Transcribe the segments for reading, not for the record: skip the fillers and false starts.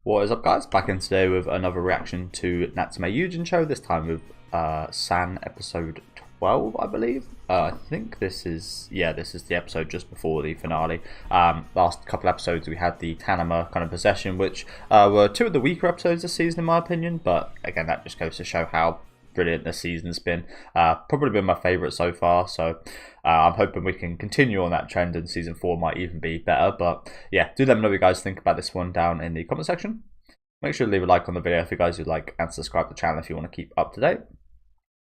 What is up, guys? Back in today with another reaction to Natsume Yuujinchou, this time with San episode 12, I believe. I think this is the episode just before the finale. Last couple episodes we had the Tanama kind of possession, which were two of the weaker episodes this season in my opinion, but again that just goes to show how brilliant this season's been. Probably been my favourite so far, so I'm hoping we can continue on that trend and season 4 might even be better. But yeah, do let me know what you guys think about this one down in the comment section. Make sure to leave a like on the video if you guys would like, and subscribe to the channel if you want to keep up to date.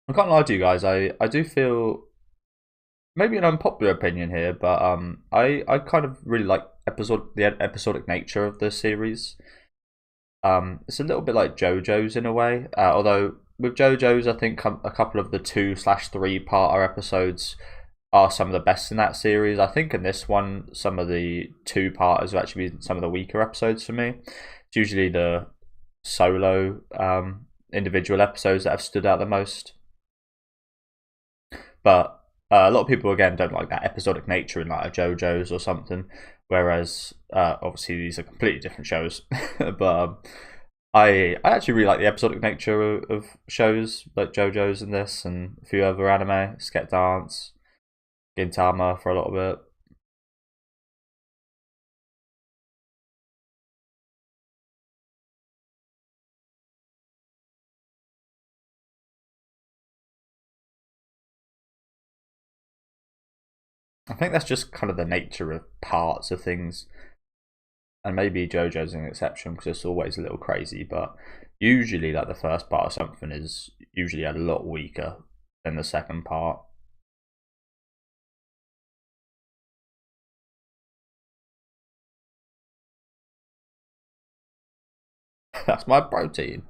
I can't lie to you guys, I do feel maybe an unpopular opinion here, but I kind of really like the episodic nature of the series. It's a little bit like JoJo's in a way, although with JoJo's, I think a couple of the 2/3-parter episodes are some of the best in that series. I think in this one, some of the 2-parters have actually been some of the weaker episodes for me. It's usually the solo individual episodes that have stood out the most. But a lot of people, again, don't like that episodic nature in like a JoJo's or something. Whereas, obviously, these are completely different shows. But I actually really like the episodic nature of shows like JoJo's and this, and a few other anime, Sket Dance, Gintama for a little bit. I think that's just kind of the nature of parts of things. And maybe JoJo's an exception because it's always a little crazy, but usually like the first part of something is usually a lot weaker than the second part. That's my protein.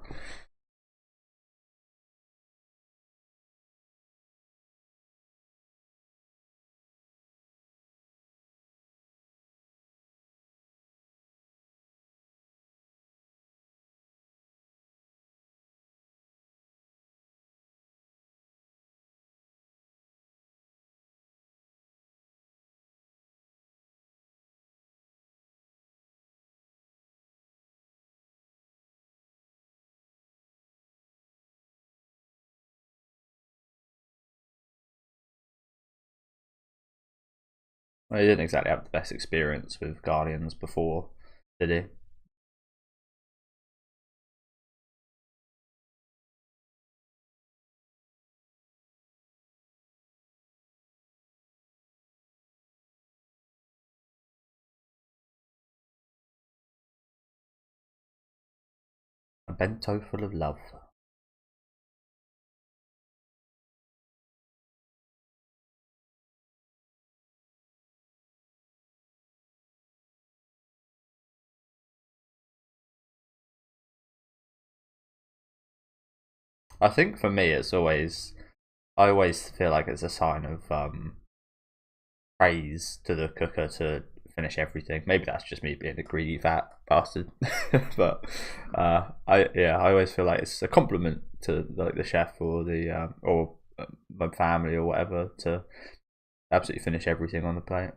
Well, he didn't exactly have the best experience with Guardians before, did he? A bento full of love. I think for me, I always feel like it's a sign of praise to the cooker to finish everything. Maybe that's just me being a greedy fat bastard, but I always feel like it's a compliment to like the chef or the my family or whatever to absolutely finish everything on the plate.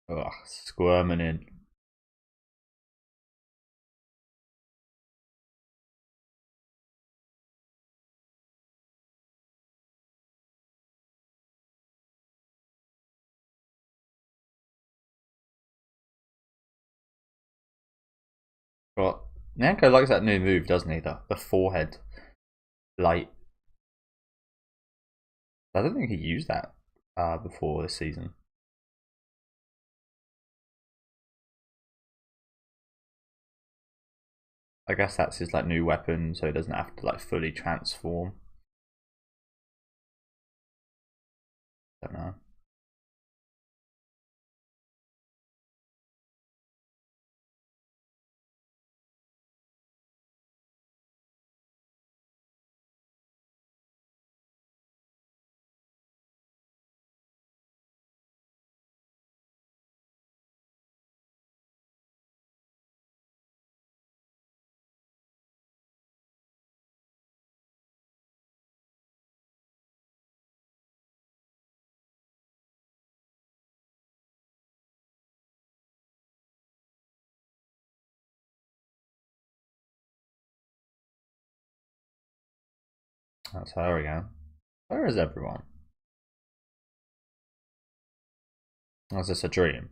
Ugh, squirming in. But Nanko likes that new move, doesn't he? The forehead light. I don't think he used that before this season. I guess that's his like new weapon, so he doesn't have to like fully transform. Don't know. That's her again. Where is everyone? Was this a dream?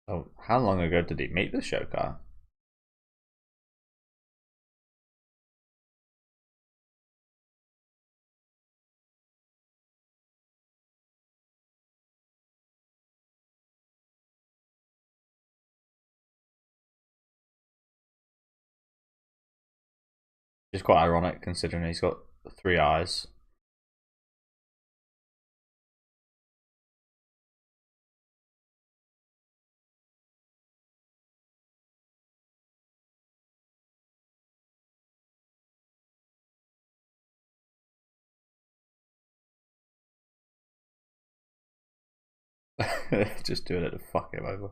Oh, how long ago did he meet the Shoka? It's quite ironic considering he's got 3 eyes. Just doing it to fuck him over.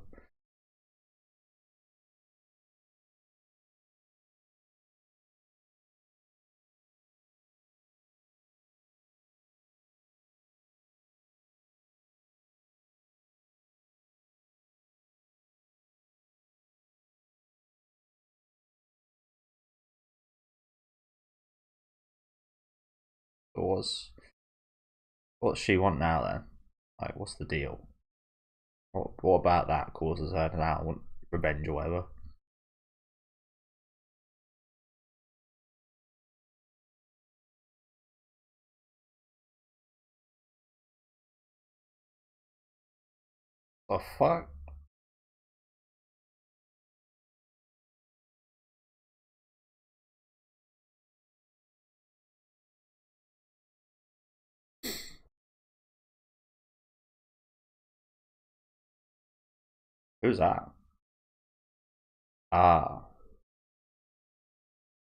But what's she want now then? Like, what's the deal? What about that causes her to now want revenge or whatever? The fuck? Who's that? Ah,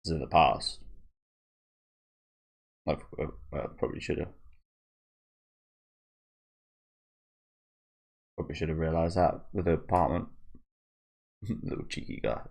is it the past? I probably should have. Probably should have realised that with the apartment. Little cheeky guy.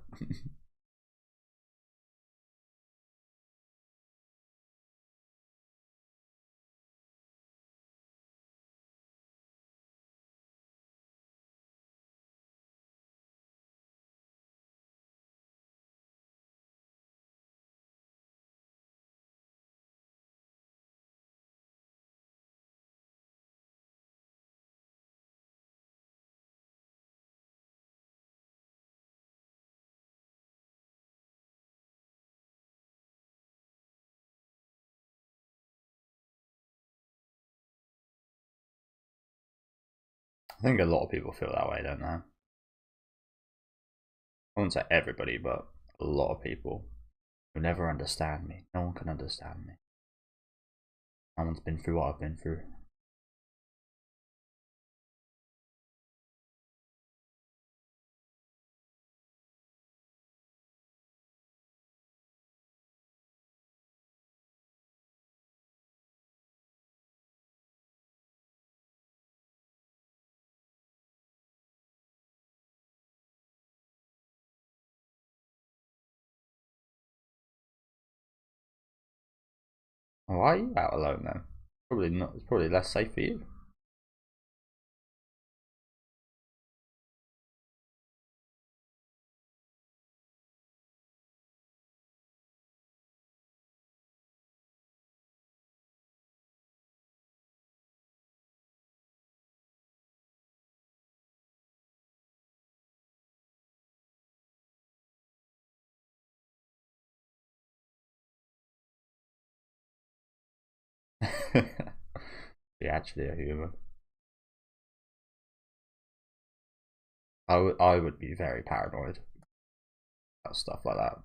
I think a lot of people feel that way, don't they? I wouldn't say everybody, but a lot of people who never understand me. No one can understand me. No one's been through what I've been through. Why are you out alone then? Probably not. It's probably less safe for you. Yeah, actually a human. I would be very paranoid about stuff like that.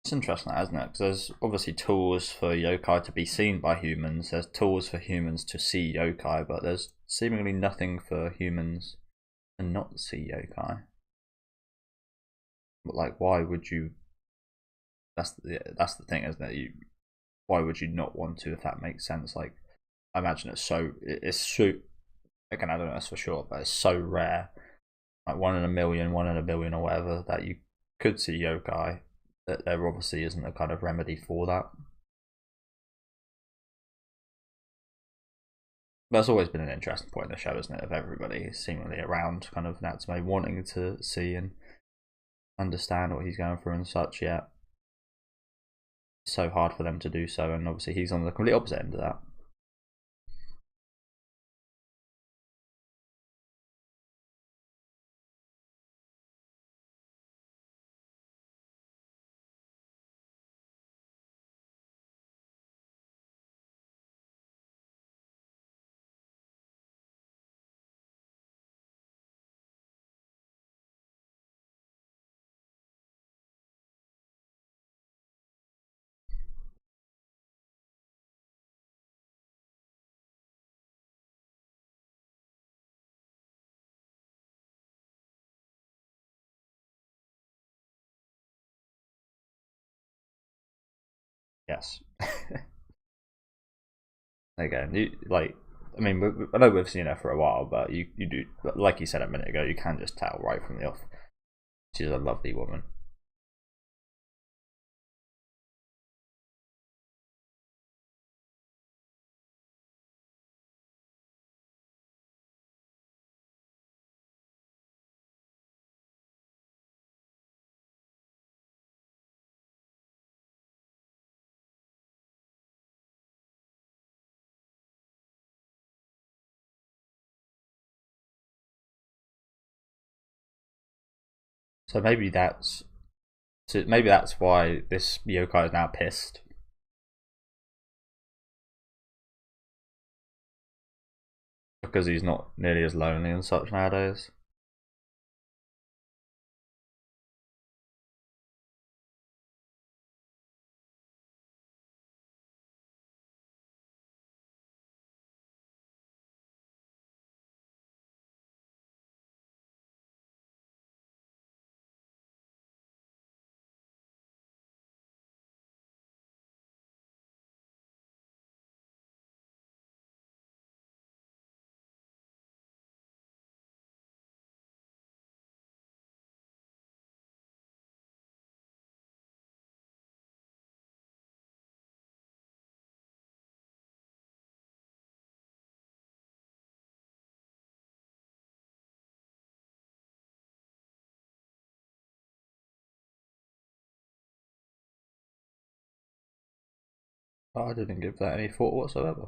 It's interesting, isn't it? Because there's obviously tools for yokai to be seen by humans. There's tools for humans to see yokai, but there's seemingly nothing for humans to not see yokai. But like, why would you? That's the thing, isn't it? Why would you not want to? If that makes sense. Like, I imagine it's so. Again, I don't know this for sure, but it's so rare, like 1 in a million, 1 in a billion, or whatever, that you could see yokai. That there obviously isn't a kind of remedy for that. That's always been an interesting point in the show, isn't it? Of everybody seemingly around kind of Natsume wanting to see and understand what he's going through and such, yet it's so hard for them to do so, and obviously he's on the complete opposite end of that. Yes. Again, I mean, I know we've seen her for a while, but you do, like you said a minute ago, you can just tell right from the off. She's a lovely woman. So maybe that's why this yokai is now pissed, because he's not nearly as lonely and such nowadays. But I didn't give that any thought whatsoever.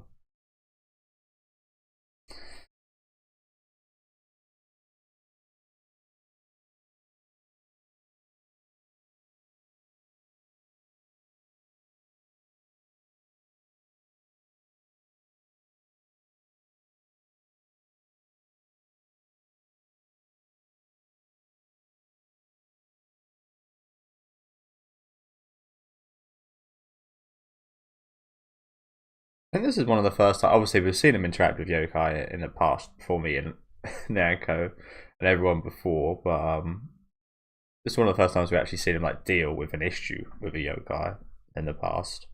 I think this is one of the first times. Obviously, we've seen him interact with yokai in the past before me and Naoko and everyone before, but this is one of the first times we actually seen him like deal with an issue with a yokai in the past.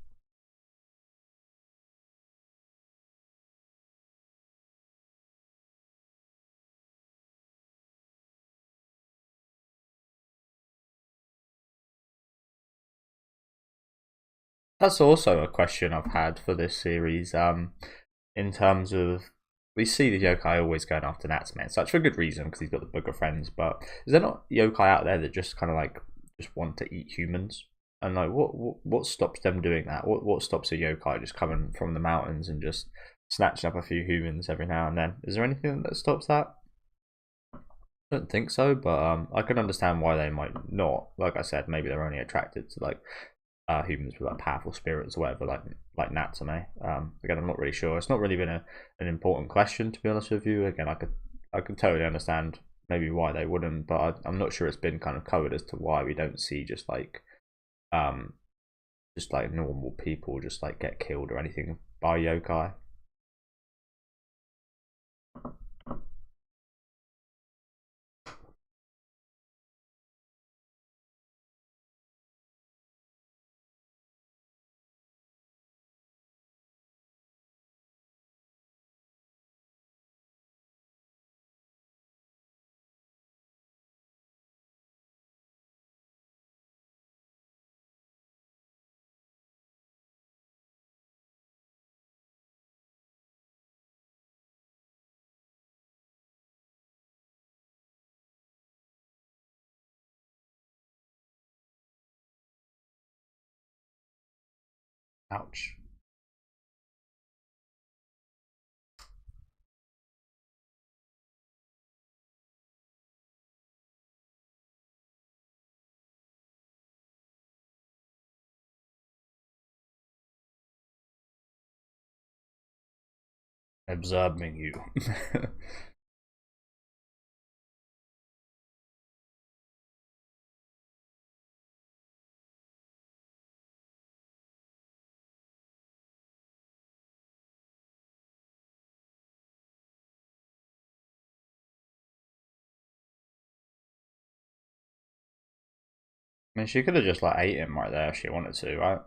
That's also a question I've had for this series. In terms of, we see the yokai always going after Natsume and such for good reason because he's got the book of friends. But is there not yokai out there that just kind of like just want to eat humans? And like, what stops them doing that? What stops a yokai just coming from the mountains and just snatching up a few humans every now and then? Is there anything that stops that? I don't think so, but I can understand why they might not. Like I said, maybe they're only attracted to like humans with like powerful spirits or whatever, like Natsume. Again, I'm not really sure. It's not really been an important question, to be honest with you. Again, I could totally understand maybe why they wouldn't, but I'm not sure it's been kind of covered as to why we don't see just like um, just like normal people just like get killed or anything by yokai. Ouch. Observing you. I mean, she could have just like ate him right there if she wanted to, right?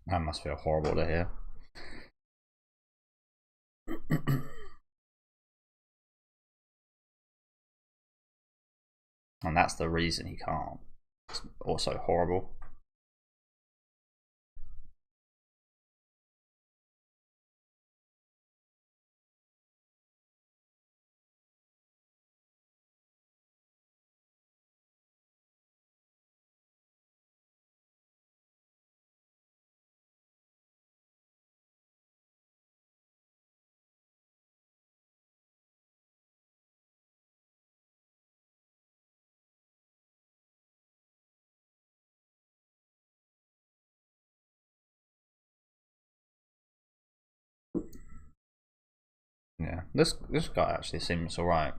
That must feel horrible to hear. And that's the reason he can't. It's also horrible. Yeah, this guy actually seems alright.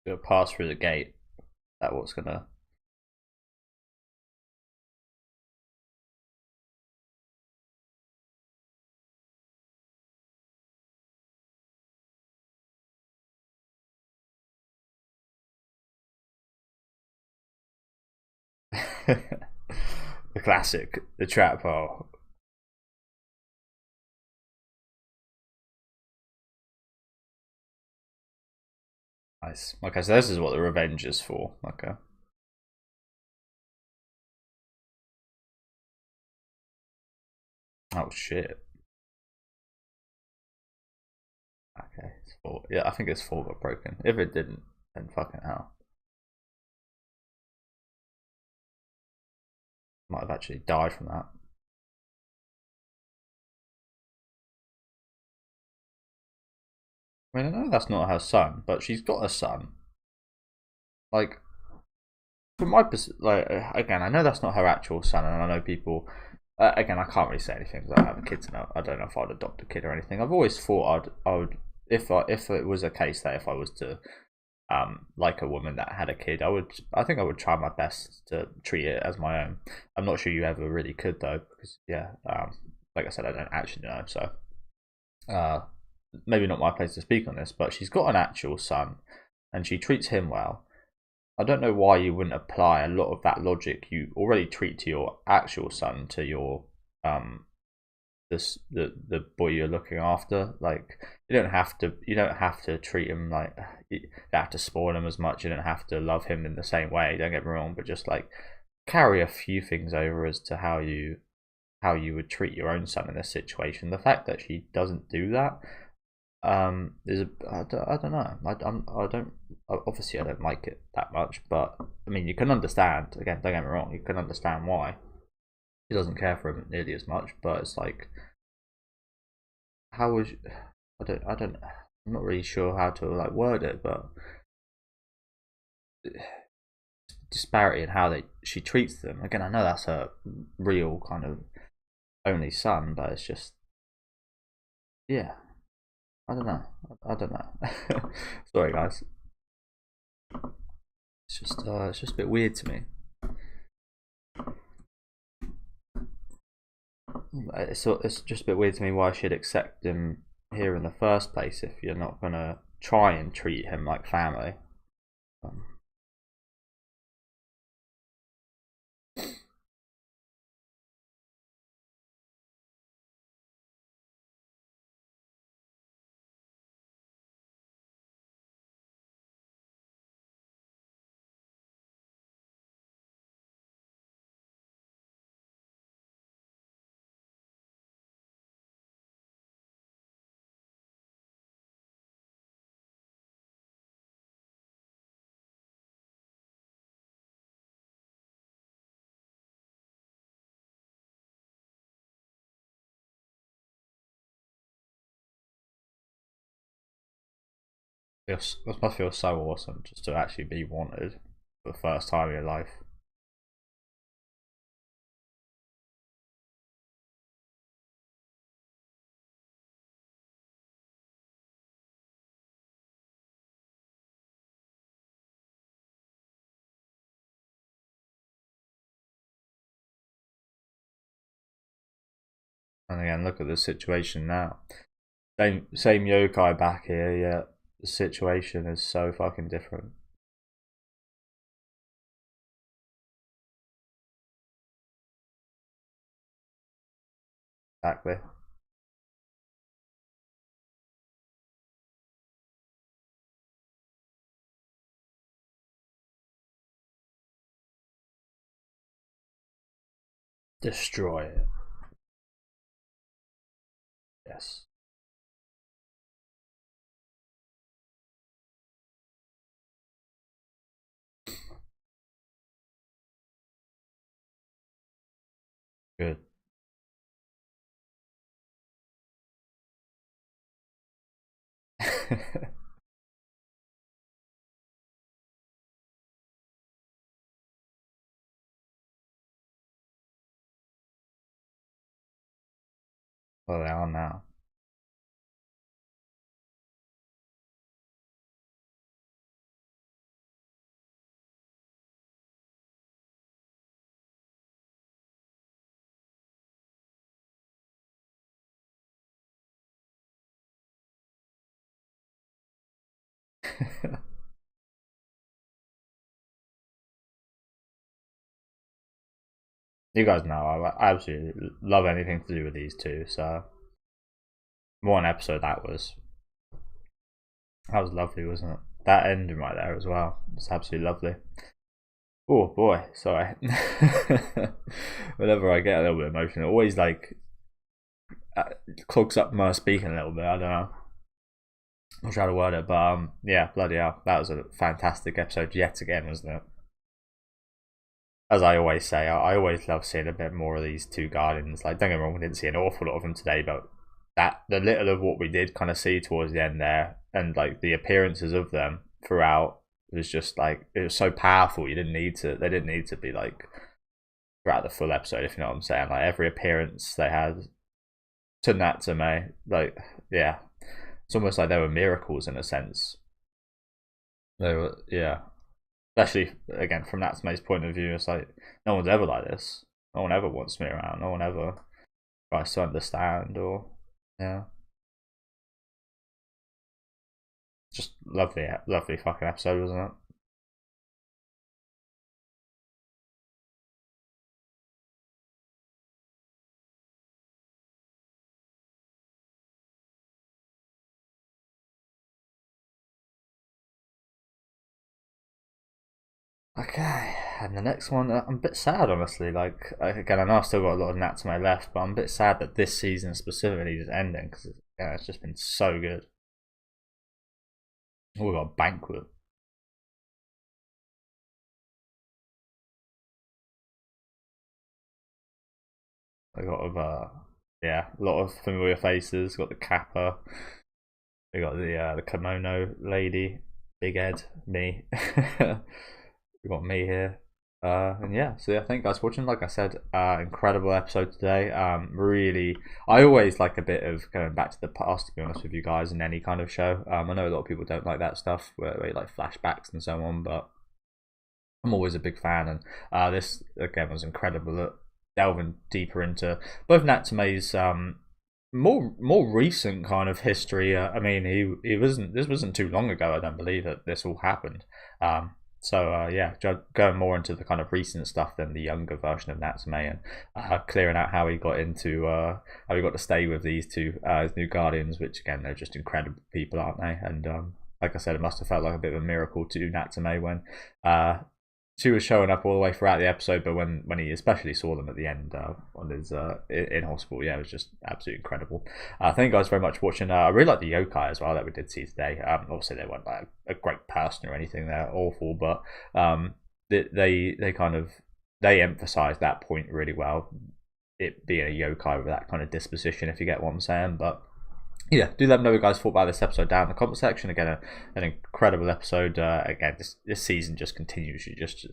Gonna pass through the gate. That what's gonna. The classic, the trap hole. Nice. Okay, so this is what the revenge is for. Okay. Oh shit. Okay, it's 4. Yeah, I think it's 4 got broken. If it didn't, then fucking hell. Might have actually died from that. I mean, I know that's not her son, but she's got a son. Like, from my perspective, like, again, I know that's not her actual son, and I know people. Again, I can't really say anything because I don't have a kid to know. I don't know if I'd adopt a kid or anything. I've always thought I would, if it was a case that if I was to like a woman that had a kid, I think I would try my best to treat it as my own. I'm not sure you ever really could though, because yeah, like I said, I don't actually know. So maybe not my place to speak on this, but she's got an actual son, and she treats him well. I don't know why you wouldn't apply a lot of that logic you already treat to your actual son to your the boy you're looking after. Like, you don't have to treat him like, you don't have to spoil him as much. You don't have to love him in the same way. Don't get me wrong, but just like carry a few things over as to how you would treat your own son in this situation. The fact that she doesn't do that is I don't know. I don't obviously I don't like it that much, but I mean you can understand. Again, don't get me wrong, you can understand why she doesn't care for him nearly as much. But it's like, how was I'm not really sure how to like word it, but disparity in how she treats them. Again, I know that's her real kind of only son, but it's just, yeah, I don't know. Sorry, guys. It's just a bit weird to me. It's just a bit weird to me why I should accept him here in the first place if you're not gonna try and treat him like family. This must feel so awesome just to actually be wanted for the first time in your life. And again, look at the situation now. Same yokai back here, yet the situation is so fucking different. Exactly. Destroy it. Yes. Good. Well, they are now. You guys know I absolutely love anything to do with these two. So, what an episode that was. That was lovely, wasn't it? That ending right there as well. It's absolutely lovely. Oh boy, sorry. Whenever I get a little bit emotional, always like clogs up my speaking a little bit. I don't know. I'll try to word it, but yeah, bloody hell, that was a fantastic episode yet again, wasn't it? As I always say, I always love seeing a bit more of these two Guardians. Like, don't get me wrong, we didn't see an awful lot of them today, but the little of what we did kind of see towards the end there, and like the appearances of them throughout was just like, it was so powerful. They didn't need to be like throughout the full episode, if you know what I'm saying. Like every appearance they had to Natsume, like, yeah, it's almost like they were miracles in a sense. They were, yeah. Especially again from Natsume's point of view, it's like no one's ever like this. No one ever wants me around. No one ever tries to understand, or yeah. Just lovely, lovely fucking episode, wasn't it? Okay, and the next one, I'm a bit sad, honestly. Like, again, I know I've still got a lot of Natsume left, but I'm a bit sad that this season specifically is ending, because yeah, it's just been so good. Oh, we got a banquet. A lot of, yeah, a lot of familiar faces. Got the Kappa. We got the kimono lady, Big Ed, me. We got me here. And yeah, so yeah, thank you guys for watching. Like I said, incredible episode today. Really, I always like a bit of going back to the past, to be honest with you guys, in any kind of show. I know a lot of people don't like that stuff, where you like flashbacks and so on, but I'm always a big fan. And this again was incredible. Delving deeper into both Natsume's more recent kind of history. I mean, this wasn't too long ago. I don't believe that this all happened. So yeah, going more into the kind of recent stuff than the younger version of Natsume, and clearing out how he got to stay with these two his new Guardians, which again, they're just incredible people, aren't they? And like I said, it must have felt like a bit of a miracle to Natsume when she was showing up all the way throughout the episode, but when he especially saw them at the end on his in hospital, yeah, it was just absolutely incredible. Thank you guys very much for watching. I really like the yokai as well that we did see today. Obviously they weren't like a great person or anything; they're awful, but they kind of emphasised that point really well. It being a yokai with that kind of disposition, if you get what I'm saying, but. Yeah, do let me know what you guys thought about this episode down in the comment section. Again, an incredible episode. Again, this season just continues to just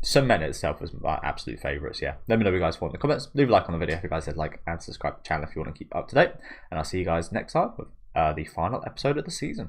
cement itself as my absolute favourites. Yeah, let me know what you guys thought in the comments. Leave a like on the video if you guys did like, and subscribe to the channel if you want to keep up to date. And I'll see you guys next time with the final episode of the season.